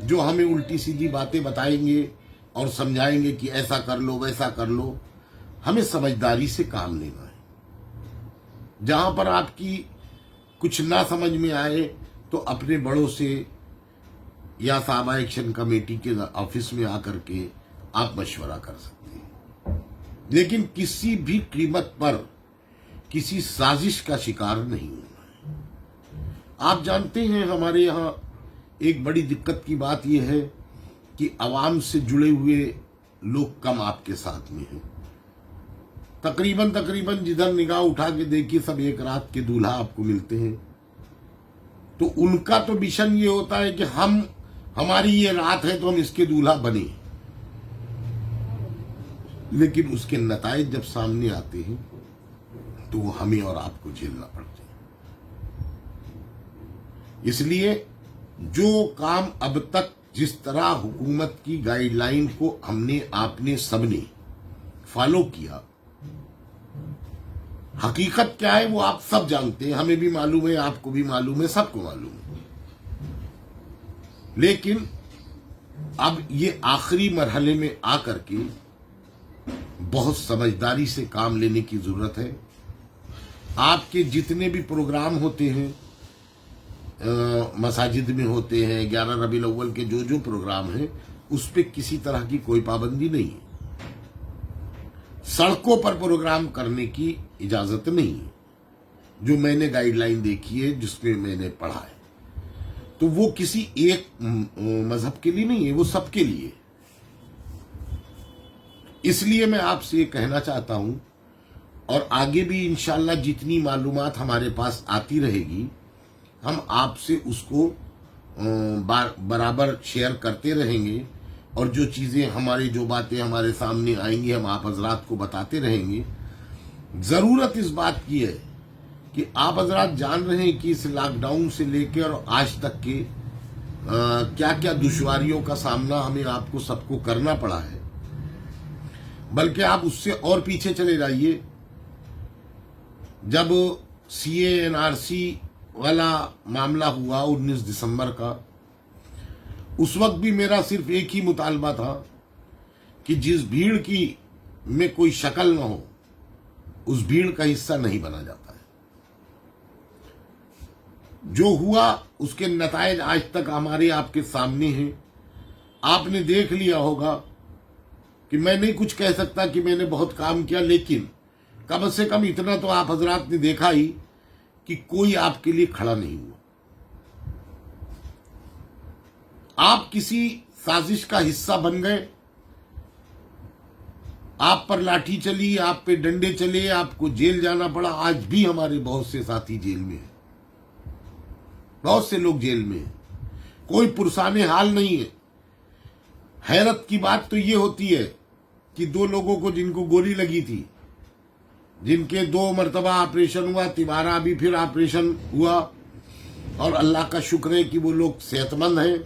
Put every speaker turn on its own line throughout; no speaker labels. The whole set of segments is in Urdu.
جو ہمیں الٹی سیدھی باتیں بتائیں گے اور سمجھائیں گے کہ ایسا کر لو ویسا کر لو. ہمیں سمجھداری سے کام لینا ہے. جہاں پر آپ کی کچھ نہ سمجھ میں آئے تو اپنے بڑوں سے یا صحابہ ایکشن کمیٹی کے آفس میں آ کر کے آپ مشورہ کر سکتے ہیں. لیکن کسی بھی قیمت پر کسی سازش کا شکار نہیں ہونا ہے. آپ جانتے ہیں ہمارے یہاں ایک بڑی دقت کی بات یہ ہے کہ عوام سے جڑے ہوئے لوگ کم آپ کے ساتھ میں ہیں. تقریباً جدھر نگاہ اٹھا کے دیکھیے سب ایک رات کے دولہا آپ کو ملتے ہیں. تو ان کا تو مشن یہ ہوتا ہے کہ ہماری یہ رات ہے تو ہم اس کے دولہا بنے. لیکن اس کے نتائج جب سامنے آتے ہیں تو وہ ہمیں اور آپ کو جھیلنا پڑتے ہیں. اس لیے جو کام اب تک جس طرح حکومت کی گائیڈ لائن کو ہم نے آپ نے سب نے فالو کیا، حقیقت کیا ہے وہ آپ سب جانتے ہیں. ہمیں بھی معلوم ہے، آپ کو بھی معلوم ہے، سب کو معلوم ہے. لیکن اب یہ آخری مرحلے میں آ کر کے بہت سمجھداری سے کام لینے کی ضرورت ہے. آپ کے جتنے بھی پروگرام ہوتے ہیں، مساجد میں ہوتے ہیں، 11 ربیع الاول کے جو پروگرام ہیں، اس پہ کسی طرح کی کوئی پابندی نہیں ہے. سڑکوں پر پروگرام کرنے کی اجازت نہیں ہے. جو میں نے گائیڈ لائن دیکھی ہے، جس میں میں نے پڑھا ہے، تو وہ کسی ایک مذہب کے لیے نہیں ہے، وہ سب کے لیے. اس لیے میں آپ سے یہ کہنا چاہتا ہوں، اور آگے بھی انشاءاللہ جتنی معلومات ہمارے پاس آتی رہے گی، ہم آپ سے اس کو برابر شیئر کرتے رہیں گے. اور جو چیزیں جو باتیں ہمارے سامنے آئیں گی، ہم آپ حضرات کو بتاتے رہیں گے. ضرورت اس بات کی ہے کہ آپ حضرات جان رہے ہیں کہ اس لاک ڈاؤن سے لے کے اور آج تک کے کیا کیا دشواریوں کا سامنا ہمیں آپ کو سب کو کرنا پڑا ہے. بلکہ آپ اس سے اور پیچھے چلے جائیے. جب CA/NRC والا معاملہ ہوا 19 دسمبر کا، اس وقت بھی میرا صرف ایک ہی مطالبہ تھا کہ جس بھیڑ کی میں کوئی شکل نہ ہو، اس بھیڑ کا حصہ نہیں بنا جاتا ہے. جو ہوا اس کے نتائج آج تک ہمارے آپ کے سامنے ہیں. آپ نے دیکھ لیا ہوگا کہ میں نہیں کچھ کہہ سکتا کہ میں نے بہت کام کیا، لیکن کم سے کم اتنا تو آپ حضرات نے دیکھا ہی کہ کوئی آپ کے لیے کھڑا نہیں ہوا. آپ کسی سازش کا حصہ بن گئے، آپ پر لاٹھی چلی، آپ پہ ڈنڈے چلے، آپ کو جیل جانا پڑا. آج بھی ہمارے بہت سے ساتھی جیل میں ہیں، بہت سے لوگ جیل میں ہیں. کوئی پرسان حال نہیں ہے. حیرت کی بات تو یہ ہوتی ہے کہ 2 لوگوں کو جن کو گولی لگی تھی، جن کے 2 مرتبہ آپریشن ہوا، تیبارہ بھی پھر آپریشن ہوا، اور اللہ کا شکر ہے کہ وہ لوگ صحت مند ہیں.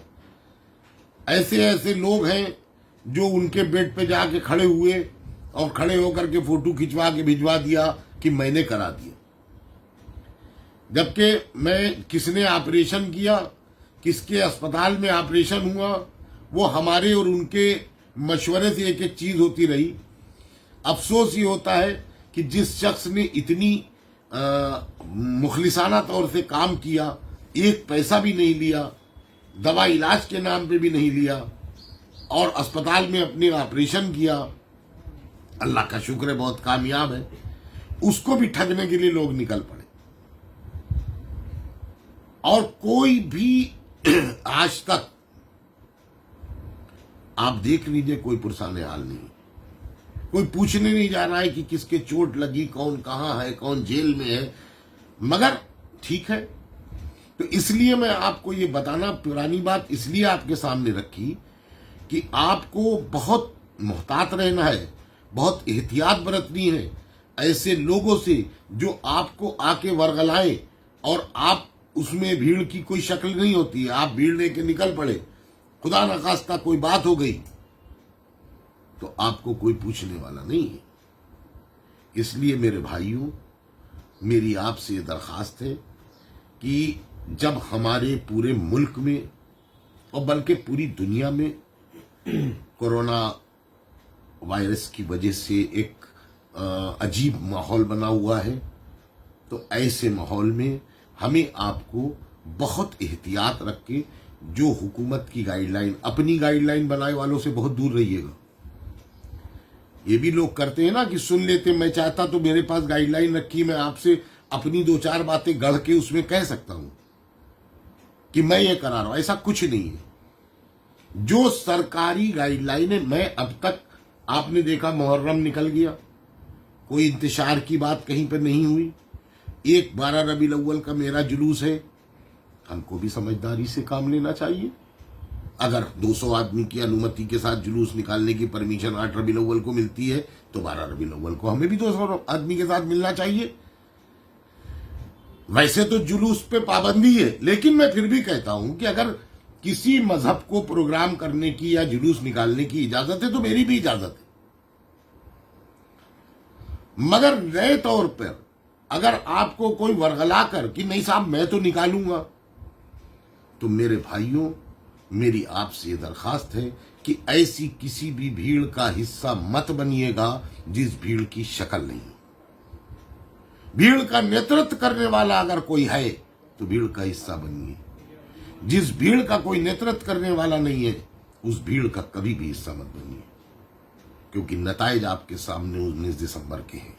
ایسے لوگ ہیں جو ان کے بیڈ پہ جا کے کھڑے ہوئے اور کھڑے ہو کر کے فوٹو کھنچوا کے بھجوا دیا کہ میں نے کرا دیا. جبکہ کس نے آپریشن کیا، کس کے اسپتال میں آپریشن ہوا، وہ ہمارے اور ان کے مشورے سے ایک چیز ہوتی رہی. افسوس یہ ہوتا ہے کہ جس شخص نے اتنی مخلصانہ طور سے کام کیا، ایک پیسہ بھی نہیں لیا، دوا علاج کے نام پہ بھی نہیں لیا، اور اسپتال میں اپنے آپریشن کیا، اللہ کا شکر ہے بہت کامیاب ہے، اس کو بھی ٹھگنے کے لیے لوگ نکل پڑے. اور کوئی بھی آج تک آپ دیکھ لیجئے کوئی پرسان حال نہیں. کوئی پوچھنے نہیں جا رہا ہے کہ کس کے چوٹ لگی، کون کہاں ہے، کون جیل میں ہے. مگر ٹھیک ہے، تو اس لیے میں آپ کو یہ بتانا، پرانی بات اس لیے آپ کے سامنے رکھی کہ آپ کو بہت محتاط رہنا ہے، بہت احتیاط برتنی ہے ایسے لوگوں سے جو آپ کو آ کے ورغلائیں، اور آپ اس میں بھیڑ کی کوئی شکل نہیں ہوتی ہے. آپ بھیڑ لے کے نکل پڑے، خدا نخواستہ کوئی بات ہو گئی تو آپ کو کوئی پوچھنے والا نہیں ہے. اس لیے میرے بھائیوں، میری آپ سے یہ درخواست ہے کہ جب ہمارے پورے ملک میں اور بلکہ پوری دنیا میں کورونا وائرس کی وجہ سے ایک عجیب ماحول بنا ہوا ہے. تو ایسے ماحول میں ہمیں آپ کو بہت احتیاط رکھ کے جو حکومت کی گائیڈ لائن، اپنی گائیڈ لائن بنائے والوں سے بہت دور رہیے گا. یہ بھی لوگ کرتے ہیں نا کہ سن لیتے، میں چاہتا تو میرے پاس گائیڈ لائن رکھی، میں آپ سے اپنی دو چار باتیں گڑھ کے اس میں کہہ سکتا ہوں کہ میں یہ کرا رہا ہوں. ایسا کچھ نہیں ہے. جو سرکاری گائیڈ لائن ہے، میں اب تک آپ نے دیکھا محرم نکل گیا، کوئی انتشار کی بات کہیں پر نہیں ہوئی. 12 ربیع الاول کا میرا جلوس ہے، ہم کو بھی سمجھداری سے کام لینا چاہیے. اگر 200 آدمی کی انومتی کے ساتھ جلوس نکالنے کی پرمیشن 8 ربیع الاول کو ملتی ہے تو 12 ربیع الاول کو ہمیں بھی 200 آدمی کے ساتھ ملنا چاہیے. ویسے تو جلوس پہ پابندی ہے، لیکن میں پھر بھی کہتا ہوں کہ اگر کسی مذہب کو پروگرام کرنے کی یا جلوس نکالنے کی اجازت ہے تو میری بھی اجازت ہے. مگر نئے طور پر اگر آپ کو کوئی ورغلا کر کہ نہیں صاحب میں تو نکالوں گا، تو میرے بھائیوں میری آپ سے یہ درخواست ہے کہ ایسی کسی بھی بھیڑ کا حصہ مت بنیے گا جس بھیڑ کی شکل نہیں. بھیڑ کا نیترتو کرنے والا اگر کوئی ہے تو بھیڑ کا حصہ بنیے. جس بھیڑ کا کوئی نیترتو کرنے والا نہیں ہے اس بھیڑ کا کبھی بھی حصہ مت بنیے، کیونکہ نتائج آپ کے سامنے 19 دسمبر کے ہیں.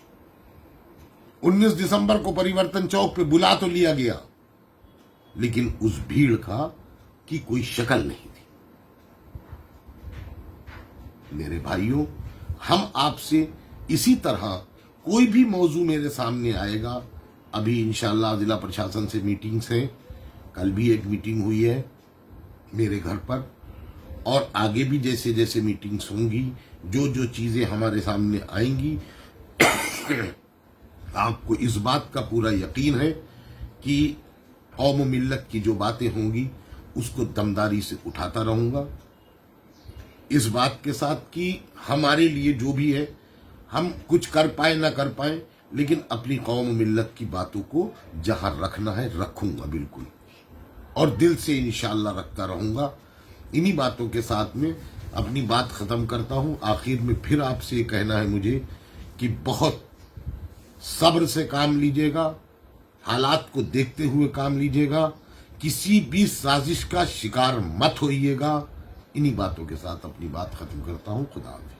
19 دسمبر کو پریورتن چوک پہ بلا تو لیا گیا، لیکن اس بھیڑ کی کوئی شکل نہیں تھی. میرے بھائیوں، ہم آپ سے اسی طرح کوئی بھی موضوع میرے سامنے آئے گا. ابھی انشاءاللہ ضلع پرشاسن سے میٹنگز ہیں، کل بھی ایک میٹنگ ہوئی ہے میرے گھر پر، اور آگے بھی جیسے جیسے میٹنگز ہوں گی، جو جو چیزیں ہمارے سامنے آئیں گی، آپ کو اس بات کا پورا یقین ہے کہ قوم و ملت کی جو باتیں ہوں گی اس کو دمداری سے اٹھاتا رہوں گا. اس بات کے ساتھ کہ ہمارے لیے جو بھی ہے، ہم کچھ کر پائیں نہ کر پائیں، لیکن اپنی قوم و ملت کی باتوں کو جہاں رکھنا ہے رکھوں گا بالکل، اور دل سے انشاءاللہ رکھتا رہوں گا. انہی باتوں کے ساتھ میں اپنی بات ختم کرتا ہوں. آخر میں پھر آپ سے یہ کہنا ہے مجھے کہ بہت صبر سے کام لیجیے گا، حالات کو دیکھتے ہوئے کام لیجیے گا، کسی بھی سازش کا شکار مت ہوئیے گا. انہی باتوں کے ساتھ اپنی بات ختم کرتا ہوں. خدا حافظ.